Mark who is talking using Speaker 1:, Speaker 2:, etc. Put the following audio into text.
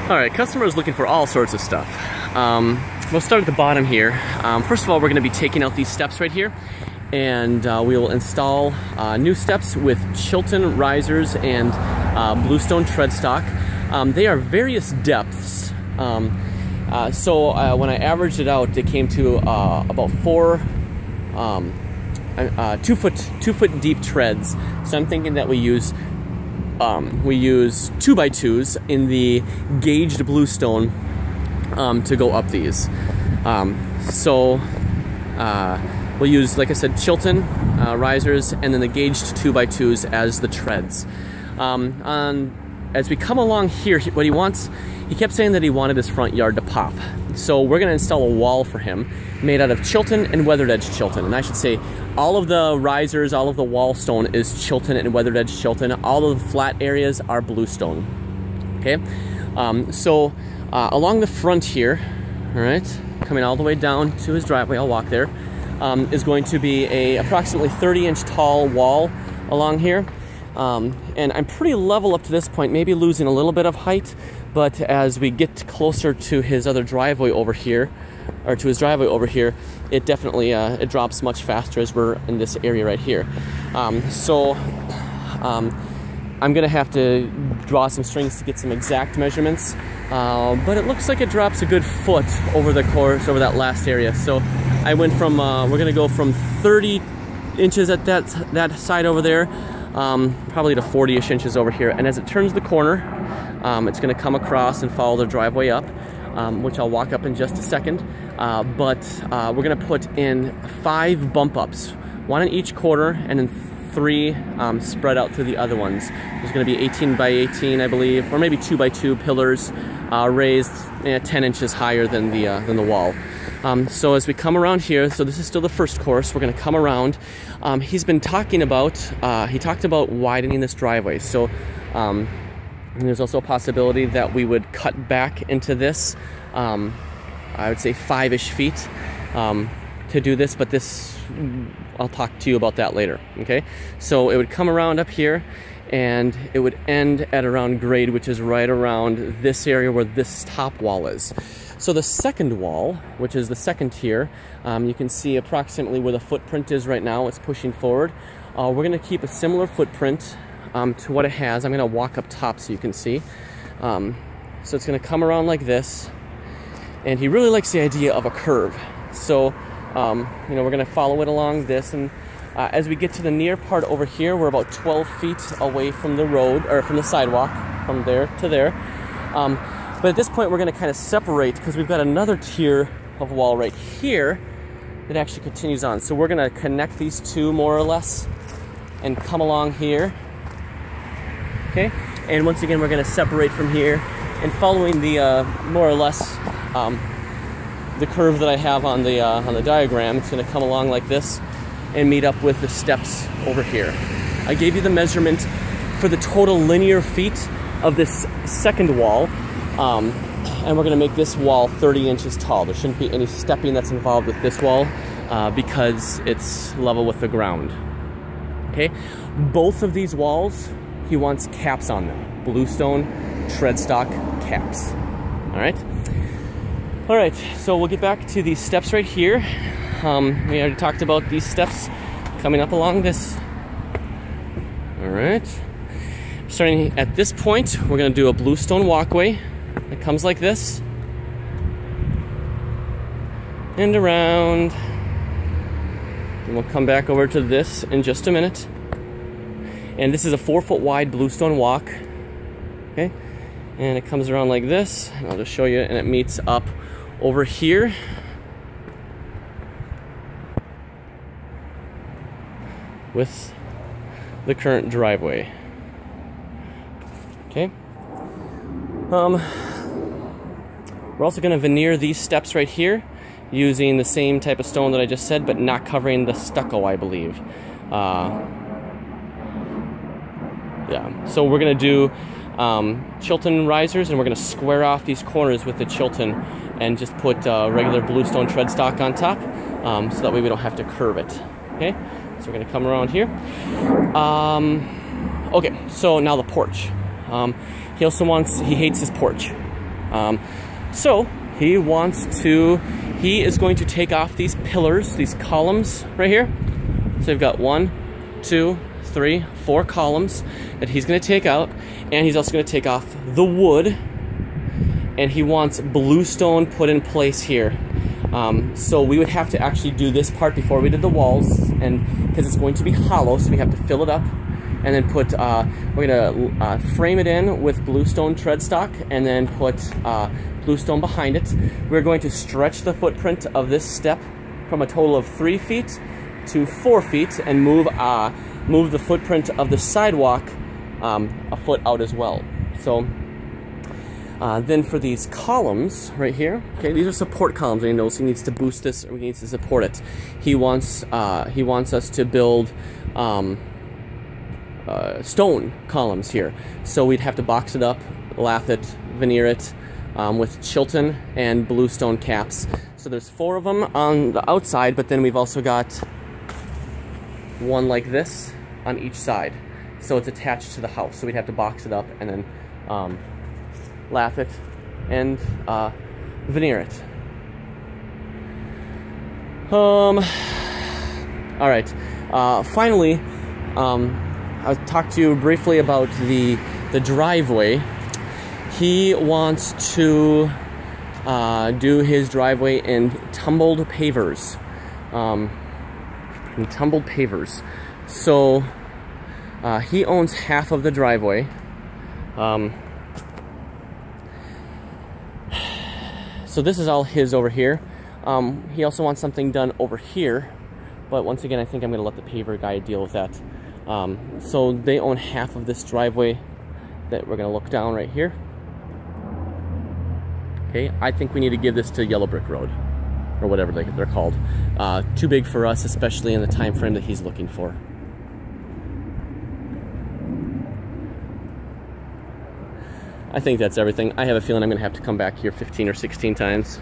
Speaker 1: Alright, customer is looking for all sorts of stuff. We'll start at the bottom here. First of all, we're going to be taking out these steps right here, and we will install new steps with Chilton risers and bluestone tread stock. They are various depths. So when I averaged it out, it came to about 2 foot deep treads. So I'm thinking that we use 2x2s in the gauged bluestone to go up these. We'll use, like I said, Chilton risers and then the gauged 2x2s as the treads. As we come along here, what he wants, he kept saying that he wanted his front yard to pop. So we're going to install a wall for him made out of Chilton and weathered edge Chilton. And I should say, all of the risers, all of the wall stone is Chilton and weathered edge Chilton. All of the flat areas are bluestone. Okay, along the front here, all right, coming all the way down to his driveway, I'll walk there, is going to be a approximately 30-inch tall wall along here. And I'm pretty level up to this point, maybe losing a little bit of height, but as we get closer to his other driveway over here, or to his driveway over here, it definitely it drops much faster as we're in this area right here. I'm gonna have to draw some strings to get some exact measurements, but it looks like it drops a good foot over the course, over that last area. So I went from, we're gonna go from 30 inches at that side over there, probably to 40-ish inches over here. And as it turns the corner, it's going to come across and follow the driveway up, which I'll walk up in just a second. But we're going to put in 5 bump ups, 1 in each corner, and then 3 spread out through the other ones. There's going to be 18 by 18, I believe, or maybe 2 by 2 pillars raised 10 inches higher than the wall. So as we come around here, so this is still the first course, we're going to come around. He's been talking about, he talked about widening this driveway. So there's also a possibility that we would cut back into this, I would say 5-ish feet to do this, but this, I'll talk to you about that later, okay? So it would come around up here, and it would end at around grade, which is right around this area where this top wall is. So the second wall, which is the second tier, you can see approximately where the footprint is right now. It's pushing forward. We're going to keep a similar footprint to what it has. I'm going to walk up top so you can see. So it's going to come around like this, and he really likes the idea of a curve. So we're going to follow it along this, and as we get to the near part over here, we're about 12 feet away from the road, or from the sidewalk, from there to there. But at this point, we're going to kind of separate because we've got another tier of wall right here that actually continues on. So we're going to connect these two more or less and come along here. Okay, and once again, we're going to separate from here, and following the more or less the curve that I have on the diagram, it's going to come along like this and meet up with the steps over here. I gave you the measurement for the total linear feet of this second wall. And we're going to make this wall 30 inches tall. There shouldn't be any stepping that's involved with this wall because it's level with the ground. Okay, both of these walls, he wants caps on them. Bluestone tread stock caps. All right, so we'll get back to these steps right here. We already talked about these steps coming up along this. All right, starting at this point, we're going to do a bluestone walkway. It comes like this, and around, and we'll come back over to this in just a minute. And this is a 4-foot wide bluestone walk, okay? And it comes around like this, and I'll just show you, and it meets up over here. With the current driveway, okay? We're also going to veneer these steps right here using the same type of stone that I just said, but not covering the stucco, I believe. Yeah, so we're going to do Chilton risers, and we're going to square off these corners with the Chilton and just put regular bluestone tread stock on top, so that way we don't have to curve it. Okay, so we're going to come around here. Okay, so now the porch. He also wants, he hates his porch. So he is going to take off these pillars, these columns right here. So we've got 1, 2, 3, 4 columns that he's going to take out, and he's also going to take off the wood, and he wants bluestone put in place here. So we would have to actually do this part before we did the walls, and because it's going to be hollow, so we have to fill it up, and then put, we're gonna frame it in with bluestone tread stock, and then put bluestone behind it. We're going to stretch the footprint of this step from a total of 3 feet to 4 feet, and move the footprint of the sidewalk a foot out as well. So then for these columns right here, okay, these are support columns. You notice he needs to boost this, or he needs to support it. He wants us to build stone columns here. So we'd have to box it up, lath it, veneer it with Chilton and bluestone caps. So there's 4 of them on the outside, but then we've also got one like this on each side. So it's attached to the house. So we'd have to box it up and then lath it and veneer it. All right. Finally, I'll talk to you briefly about the driveway. He wants to do his driveway in tumbled pavers. So he owns half of the driveway. So this is all his over here. He also wants something done over here, but once again, I think I'm going to let the paver guy deal with that. So they own half of this driveway that we're going to look down right here. Okay, I think we need to give this to Yellow Brick Road, or whatever they're called. Too big for us, especially in the time frame that he's looking for. I think that's everything. I have a feeling I'm going to have to come back here 15 or 16 times.